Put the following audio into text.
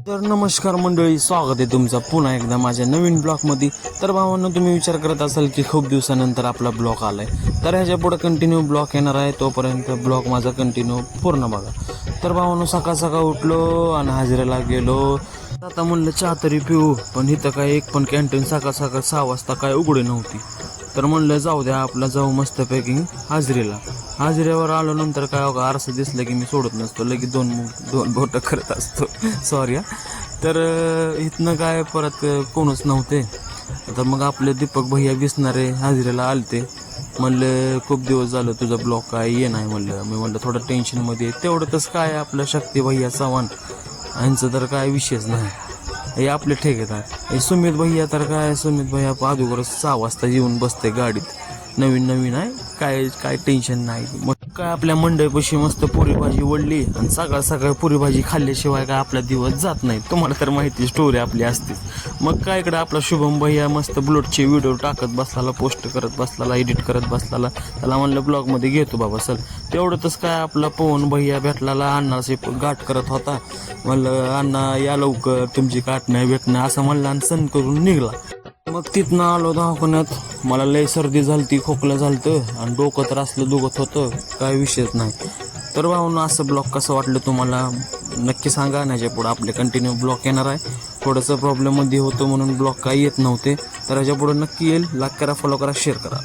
तर नमस्कार मंडळी, स्वागत आहे तुमचं पुन्हा एकदा माझ्या नवीन ब्लॉगमध्ये. तर भावांनो, तुम्ही विचार करत असाल की खूप दिवसानंतर आपला ब्लॉग आलाय, तर ह्याच्या पुढे कंटिन्यू ब्लॉग येणार आहे. तोपर्यंत ब्लॉग माझा कंटिन्यू पूर्ण बघा. तर भावांनो, सकाळ सकाळ उठलो आणि हाजऱ्याला गेलो. आता म्हणलं चहा तरी पिऊ, पण इथं काय एक पण कॅन्टीन सकाळ सकाळ 6 वाजता काय उघडे नव्हती. तर म्हणलं जाऊ द्या, आपला जाऊ मस्तपैकी हाजरीला. हाजऱ्यावर आलो, नंतर काय बघा आरसं दिसलं की मी सोडत नसतो, लगेच दोन बोटं करत असतो. सॉरी. तर इथनं काय परत कोणच नव्हते. तर मग आपले दीपक भैया दिसणारे हाजरीला आलते. म्हणलं खूप दिवस झालं तुझा ब्लॉग काय ये नाही म्हणलं. मी म्हणलं थोडं टेन्शनमध्ये. तेवढंच काय आपलं शक्ती भैया चव्हाण यांचं तर काय विषयच नाही. हे आपले ठेकेदार हे सुमित भैया, तर काय सुमित भैया अगोदर 6 वाजता येऊन बसते गाडीत. नवीन आहे, काय काय टेन्शन नाही. मग काय आपल्या मंडईपाशी मस्त पुरी भाजी वळली आणि सकाळ सकाळ पुरी भाजी खाल्ल्याशिवाय काय आपला दिवस जात नाही. तुम्हाला तर माहिती, स्टोरी आपली असते. मग काय इकडं आपला शुभम भैया मस्त बुलेटचे व्हिडिओ टाकत बसलाला, पोस्ट करत बसलाला, एडिट करत बसलाला. त्याला म्हणलं ब्लॉगमध्ये घेतो बाबा चल. तेवढंच काय आपला पवन भैया भेटलाला, अण्णाची गाठ करत होता. म्हणलं अण्णा या लवकर, तुमची गाठ नाही भेटणं असं म्हणलं आणि सण करून निघला. मग तिथनं आलो दवाखान्यात. मला लय सर्दी झालती, खोकलं झालतं आणि डोकं तर असलं दुखत होतं, काय विषयच नाही. तर भाऊन असं ब्लॉग कसं वाटलं तुम्हाला नक्की सांगा. ह्याच्या पुढं आपले कंटिन्यू ब्लॉग येणार आहे. थोडंसं प्रॉब्लेममध्ये होतं म्हणून ब्लॉग काही येत नव्हते, तर ह्याच्या पुढं नक्की येईल. लाईक करा, फॉलो करा, शेअर करा.